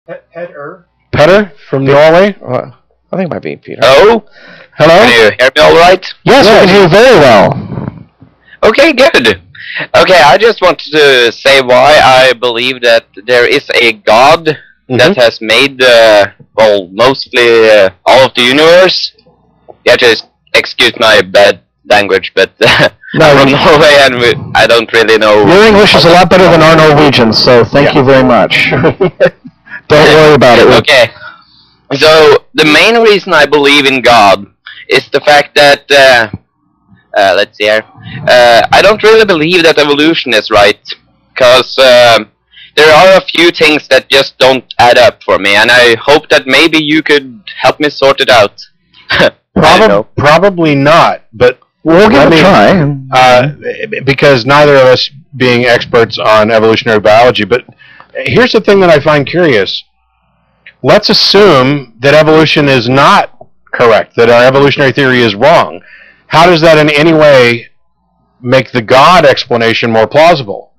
Petter from Norway? I think it might be Peter. Oh? Hello? Can you hear me all right? Yes, we can hear you very well. Okay, good. Okay, I just wanted to say why I believe that there is a God that has made, well, mostly all of the universe. Yeah, just excuse my bad language, but No, I'm from Norway and I don't really know. Your English is a lot better than our Norwegian, so thank you very much. Don't worry about it. Okay. So, the main reason I believe in God is the fact that, let's see here, I don't really believe that evolution is right, because there are a few things that just don't add up for me, and I hope that maybe you could help me sort it out. Probably not, but we'll give it a try. Because neither of us being experts on evolutionary biology, but here's the thing that I find curious. Let's assume that evolution is not correct, that our evolutionary theory is wrong. How does that in any way make the God explanation more plausible?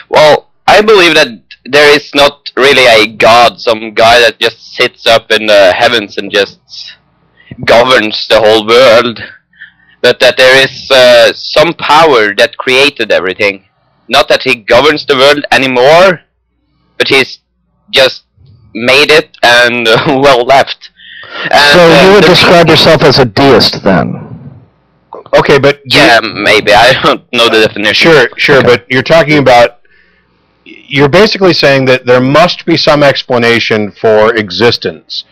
Well, I believe that there is not really a God, some guy that just sits up in the heavens and just governs the whole world, but that there is some power that created everything. Not that he governs the world anymore, but he's just made it and well left. And, so you would describe yourself as a deist then? Okay, but yeah, maybe. I don't know the definition. Sure, okay. But you're talking about, you're basically saying that there must be some explanation for existence,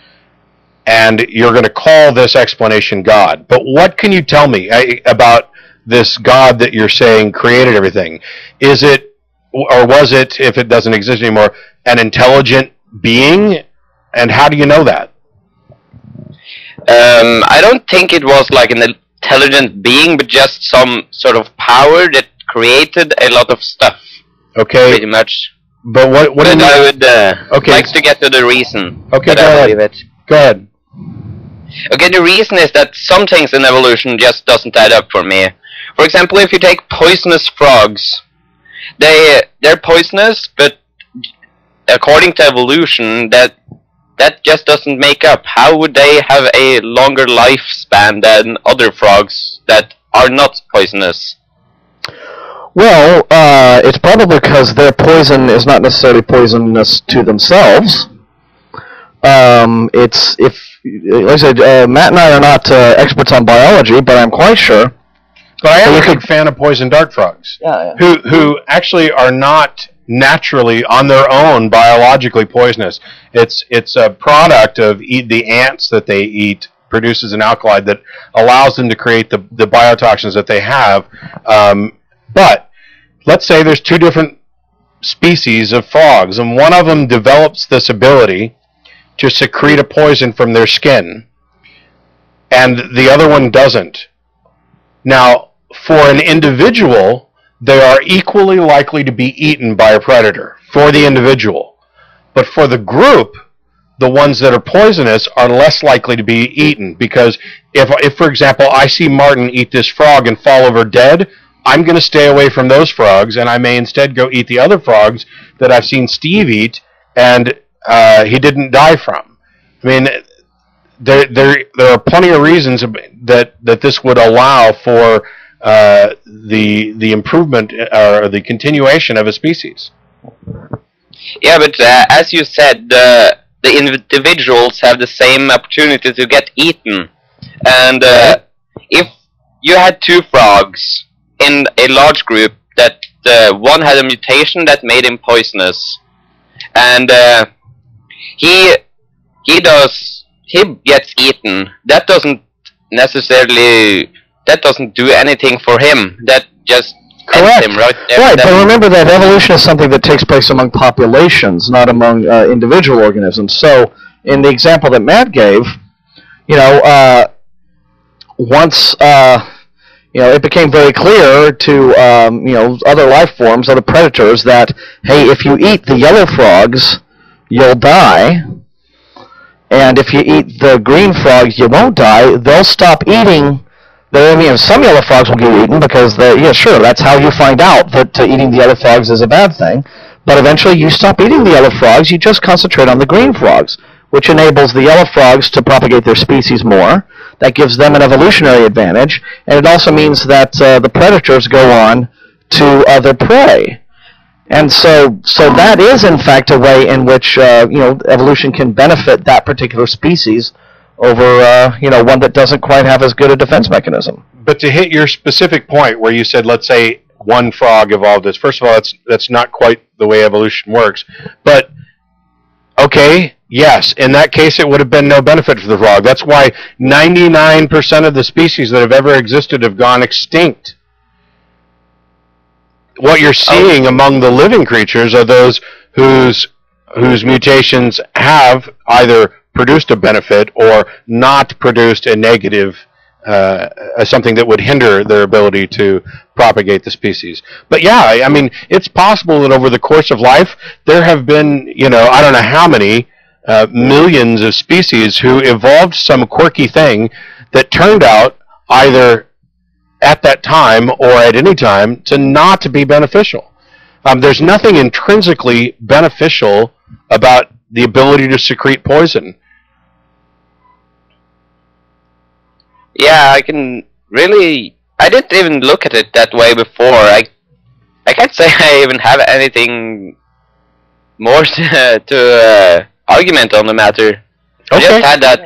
and you're going to call this explanation God. But what can you tell me about this God that you're saying created everything? Is it, or was it, if it doesn't exist anymore, an intelligent being? And how do you know that? I don't think it was like an intelligent being, but just some sort of power that created a lot of stuff. Okay. Pretty much. But what do you I would like to get to the reason. Okay, go ahead. Go ahead. Okay, the reason is that some things in evolution just doesn't add up for me. For example, if you take poisonous frogs, they're poisonous, but according to evolution, that just doesn't make up. How would they have a longer lifespan than other frogs that are not poisonous? Well, it's probably because their poison is not necessarily poisonous to themselves. It's, like I said, Matt and I are not experts on biology, but I'm quite sure. But I am a big fan of poison dart frogs, who actually are not naturally, on their own, biologically poisonous. It's a product of the ants that they eat produces an alkali that allows them to create the biotoxins that they have. But let's say there's two different species of frogs, and one of them develops this ability to secrete a poison from their skin, and the other one doesn't. Now, for an individual, they are equally likely to be eaten by a predator, for the individual. But for the group, the ones that are poisonous are less likely to be eaten, because if for example, I see Martin eat this frog and fall over dead, I'm going to stay away from those frogs, and I may instead go eat the other frogs that I've seen Steve eat, and he didn't die from. I mean, there are plenty of reasons that this would allow for the improvement or the continuation of a species. Yeah, but as you said, the individuals have the same opportunity to get eaten, and if you had two frogs in a large group that one had a mutation that made him poisonous, and he gets eaten, that doesn't do anything for him. That just ends him right there. Right, but remember that evolution is something that takes place among populations, not among individual organisms. So, in the example that Matt gave, once it became very clear to other life forms, other predators, that hey, if you eat the yellow frogs, you'll die. And if you eat the green frogs, you won't die. They'll stop eating. Some yellow frogs will get eaten because, that's how you find out that eating the other frogs is a bad thing. But eventually you stop eating the yellow frogs, you just concentrate on the green frogs, which enables the yellow frogs to propagate their species more. That gives them an evolutionary advantage, and it also means that the predators go on to other prey. And so that is, in fact, a way in which evolution can benefit that particular species over one that doesn't quite have as good a defense mechanism. But to hit your specific point where you said, let's say one frog evolved this, first of all, that's not quite the way evolution works. But, okay, yes, in that case it would have been no benefit for the frog. That's why 99% of the species that have ever existed have gone extinct. What you're seeing among the living creatures are those whose mutations have either produced a benefit or not produced a negative, something that would hinder their ability to propagate the species. But yeah, I mean, it's possible that over the course of life, there have been, I don't know how many millions of species who evolved some quirky thing that turned out either at that time or at any time to not be beneficial. There's nothing intrinsically beneficial about the ability to secrete poison. Yeah, I didn't even look at it that way before. I can't say I even have anything more to argument on the matter. I just had that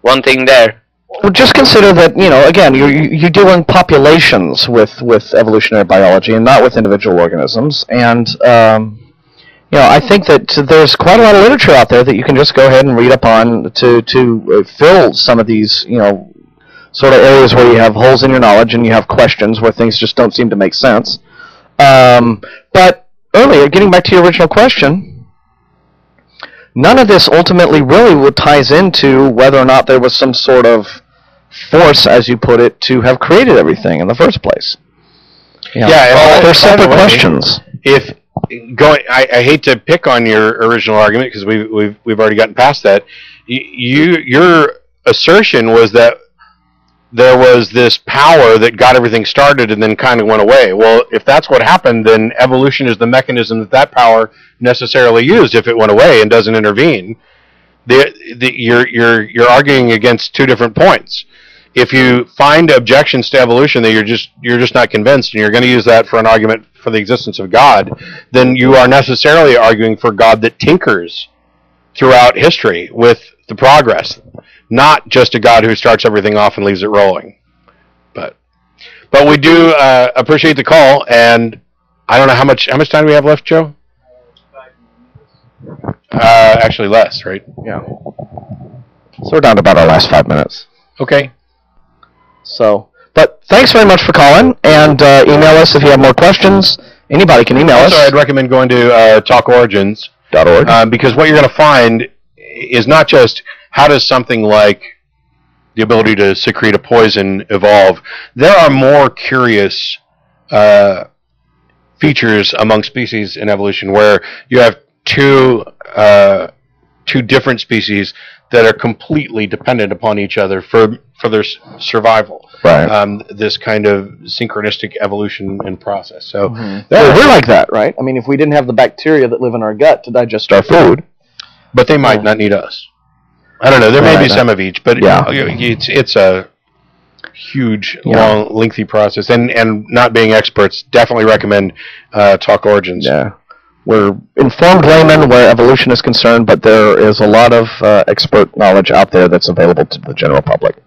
one thing there. Well, just consider that, again, you're dealing populations with evolutionary biology and not with individual organisms. And, I think that there's quite a lot of literature out there that you can just go ahead and read up on to fill some of these, sort of areas where you have holes in your knowledge and you have questions where things just don't seem to make sense. But earlier, getting back to your original question, none of this ultimately really ties into whether or not there was some sort of force, as you put it, to have created everything in the first place. They're separate questions. I hate to pick on your original argument because we've already gotten past that. Your assertion was that there was this power that got everything started and then kind of went away. Well, if that's what happened, then evolution is the mechanism that power necessarily used if it went away and doesn't intervene. You're arguing against two different points. If you find objections to evolution that you're just not convinced and you're going to use that for an argument for the existence of God, then you are necessarily arguing for God that tinkers throughout history with the progress, not just a God who starts everything off and leaves it rolling. But we do appreciate the call, and I don't know how much time do we have left, Joe? 5 minutes. Actually less, right? Yeah. So we're down to about our last 5 minutes. Okay. So, but thanks very much for calling, and email us if you have more questions. Anybody can email us. Also, I'd recommend going to talkorigins.org because what you're going to find is not just how does something like the ability to secrete a poison evolve. There are more curious features among species in evolution where you have two different species that are completely dependent upon each other for their survival. Right. This kind of synchronistic evolution and process. So we're like that, right? I mean, if we didn't have the bacteria that live in our gut to digest our food, but they might not need us. I don't know. There may be some of each, but it's a huge, long, lengthy process. And not being experts, definitely recommend Talk Origins. Yeah. We're informed laymen where evolution is concerned, but there is a lot of expert knowledge out there that's available to the general public.